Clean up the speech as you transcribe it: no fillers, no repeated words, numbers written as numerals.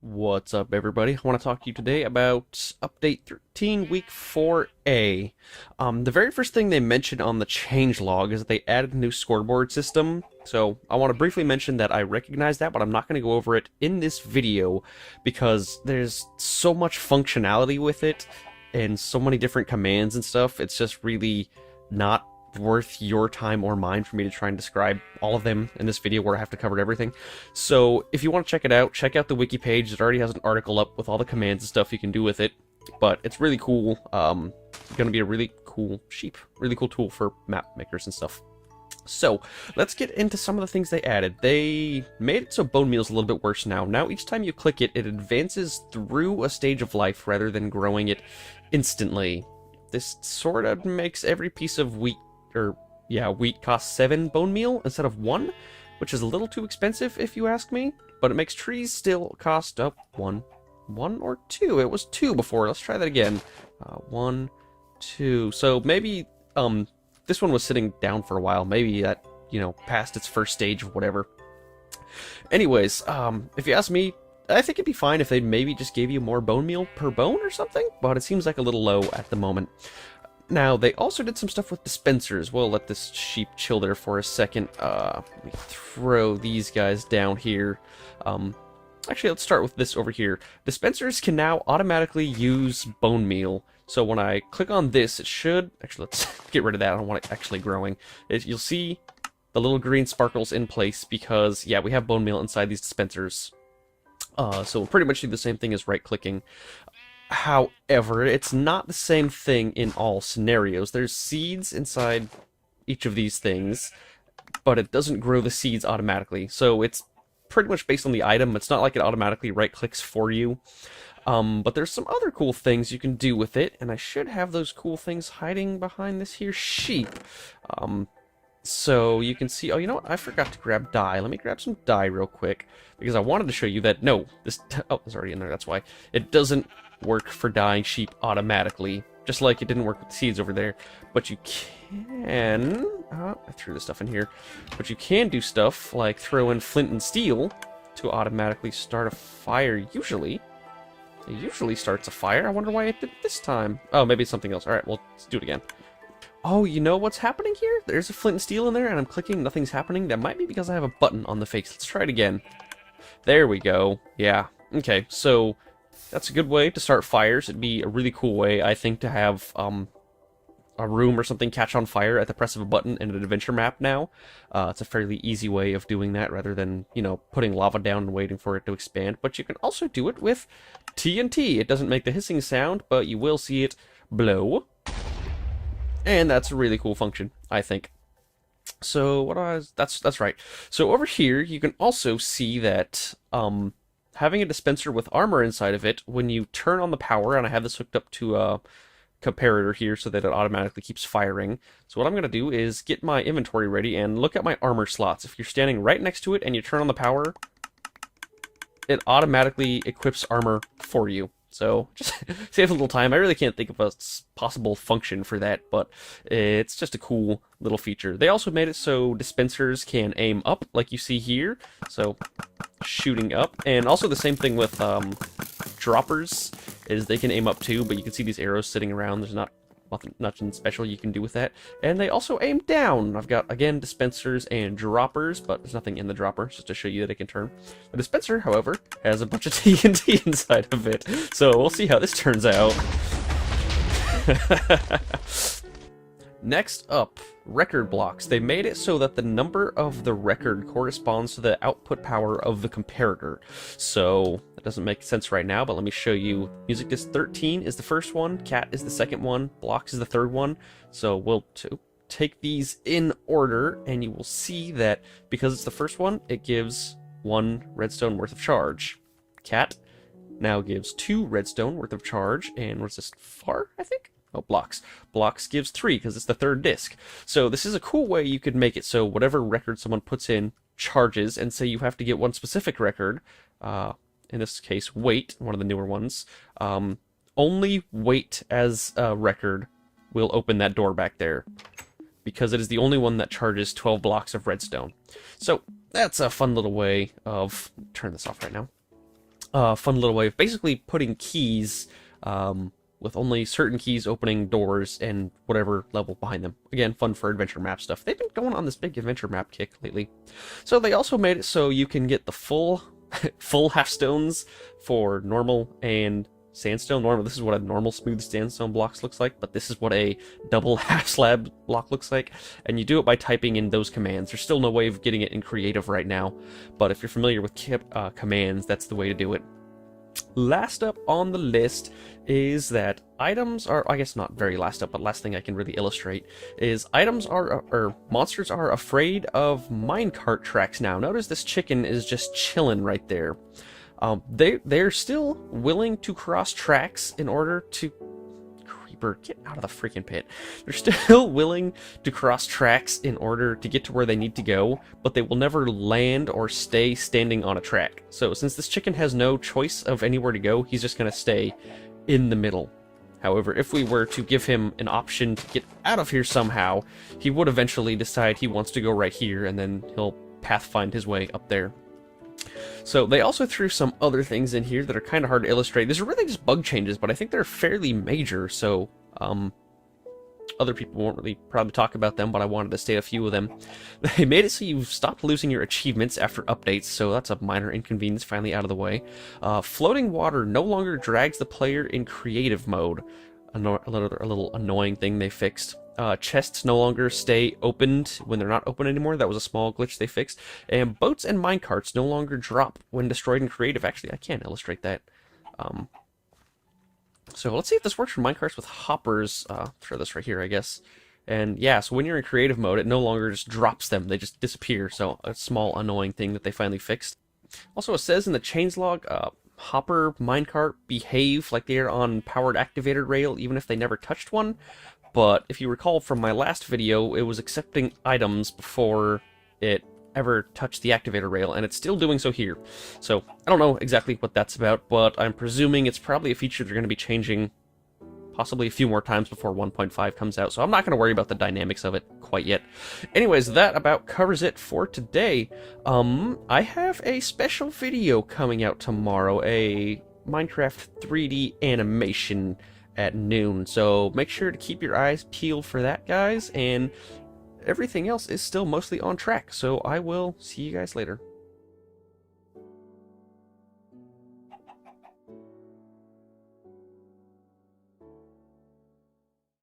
What's up, everybody? I want to talk to you today about Update 13, Week 4A. The very first thing they mentioned on the changelog is that they added a new scoreboard system. So I want to briefly mention that I recognize that, but I'm not going to go over it in this video because there's so much functionality with it and so many different commands and stuff. It's just really not worth your time or mine for me to try and describe all of them in this video where I have to cover everything. So if you want to check it out, check out the wiki page. It already has an article up with all the commands and stuff you can do with it. But it's really cool. It's going to be a really cool really cool tool for map makers and stuff. So let's get into some of the things they added. They made it so bone meal is a little bit worse now. Now each time you click it, it advances through a stage of life rather than growing it instantly. This sort of makes every piece of wheat wheat costs 7 bone meal instead of 1, which is a little too expensive if you ask me, but it makes trees still cost up 1 or 2. It was 2 before. Let's try that again. 1, 2. So maybe this one was sitting down for a while. Maybe that, passed its first stage or whatever. Anyways, if you ask me, I think it'd be fine if they maybe just gave you more bone meal per bone or something, but it seems like a little low at the moment. Now, they also did some stuff with dispensers. We'll let this sheep chill there for a second. Let me throw these guys down here. Actually, let's start with this over here. Dispensers can now automatically use bone meal. So when I click on this, it should... Actually, let's get rid of that. I don't want it actually growing. You'll see the little green sparkles in place because, yeah, we have bone meal inside these dispensers. So we'll pretty much do the same thing as right-clicking. However, it's not the same thing in all scenarios. There's seeds inside each of these things, but it doesn't grow the seeds automatically. So it's pretty much based on the item. It's not like it automatically right-clicks for you. But there's some other cool things you can do with it, and I should have those cool things hiding behind this here sheep. So you can see, oh, you know what? I forgot to grab dye. Let me grab some dye real quick, because I wanted to show you that, no, this, oh, it's already in there, that's why. It doesn't work for dyeing sheep automatically, just like it didn't work with the seeds over there. But you can, I threw this stuff in here, but you can do stuff like throw in flint and steel to automatically start a fire, usually. It usually starts a fire. I wonder why it did this time. Oh, maybe it's something else. Alright, well, let's do it again. Oh, you know what's happening here? There's a flint and steel in there, and I'm clicking, nothing's happening. That might be because I have a button on the face. Let's try it again. There we go. Yeah. Okay, so that's a good way to start fires. It'd be a really cool way, I think, to have a room or something catch on fire at the press of a button in an adventure map now. It's a fairly easy way of doing that rather than, putting lava down and waiting for it to expand. But you can also do it with TNT. It doesn't make the hissing sound, but you will see it blow. And that's a really cool function, I think. So that's right. So over here, you can also see that having a dispenser with armor inside of it, when you turn on the power, and I have this hooked up to a comparator here so that it automatically keeps firing. So what I'm going to do is get my inventory ready and look at my armor slots. If you're standing right next to it and you turn on the power, it automatically equips armor for you. So just save a little time. I really can't think of a possible function for that, but it's just a cool little feature. They also made it so dispensers can aim up, like you see here. So shooting up, and also the same thing with droppers, is they can aim up too, but you can see these arrows sitting around. There's nothing special you can do with that. And they also aim down. I've got, again, dispensers and droppers, but there's nothing in the dropper, just to show you that it can turn. The dispenser, however, has a bunch of TNT inside of it, so we'll see how this turns out. Next up, record blocks. They made it so that the number of the record corresponds to the output power of the comparator. So that doesn't make sense right now, but let me show you. Music disc 13 is the first one, cat is the second one, blocks is the third one. So we'll take these in order, and you will see that because it's the first one, it gives 1 redstone worth of charge. Cat now gives 2 redstone worth of charge, and what's this, far, I think? Oh, blocks. Blocks gives 3 because it's the third disc. So this is a cool way you could make it so whatever record someone puts in charges, and say you have to get one specific record, in this case, weight, one of the newer ones, only weight as a record will open that door back there, because it is the only one that charges 12 blocks of redstone. So that's a fun little way of... turn this off right now. fun little way of basically putting keys, with only certain keys opening doors and whatever level behind them. Again, fun for adventure map stuff. They've been going on this big adventure map kick lately. So they also made it so you can get the full half stones for normal and sandstone. Normal, this is what a normal smooth sandstone blocks looks like, but this is what a double half slab block looks like, and you do it by typing in those commands. There's still no way of getting it in creative right now, but if you're familiar with commands, that's the way to do it. Last up on the list is that items are, I guess not very last up, but last thing I can really illustrate is items are, or monsters are afraid of minecart tracks now. Notice this chicken is just chilling right there. They're still willing to cross tracks in order to... Creeper, get out of the freaking pit. They're still willing to cross tracks in order to get to where they need to go, but they will never land or stay standing on a track. So since this chicken has no choice of anywhere to go, he's just going to stay in the middle. However, if we were to give him an option to get out of here somehow, he would eventually decide he wants to go right here, and then he'll pathfind his way up there. So they also threw some other things in here that are kind of hard to illustrate. These are really just bug changes, but I think they're fairly major, so other people won't really probably talk about them, but I wanted to state a few of them. They made it so you stopped losing your achievements after updates, so that's a minor inconvenience finally out of the way. Floating water no longer drags the player in creative mode. A little annoying thing they fixed. Chests no longer stay opened when they're not open anymore. That was a small glitch they fixed. And boats and minecarts no longer drop when destroyed in creative. Actually, I can illustrate that. So let's see if this works for minecarts with hoppers. Throw this right here, I guess. And yeah, so when you're in creative mode, it no longer just drops them. They just disappear. So a small annoying thing that they finally fixed. Also, it says in the changelog, hopper, minecart behave like they are on powered activated rail, even if they never touched one. But if you recall from my last video, it was accepting items before it ever touched the activator rail, and it's still doing so here. So I don't know exactly what that's about, but I'm presuming it's probably a feature they're going to be changing possibly a few more times before 1.5 comes out, so I'm not going to worry about the dynamics of it quite yet. Anyways, that about covers it for today. I have a special video coming out tomorrow, a Minecraft 3D animation at noon, so make sure to keep your eyes peeled for that, guys, and everything else is still mostly on track, so I will see you guys later.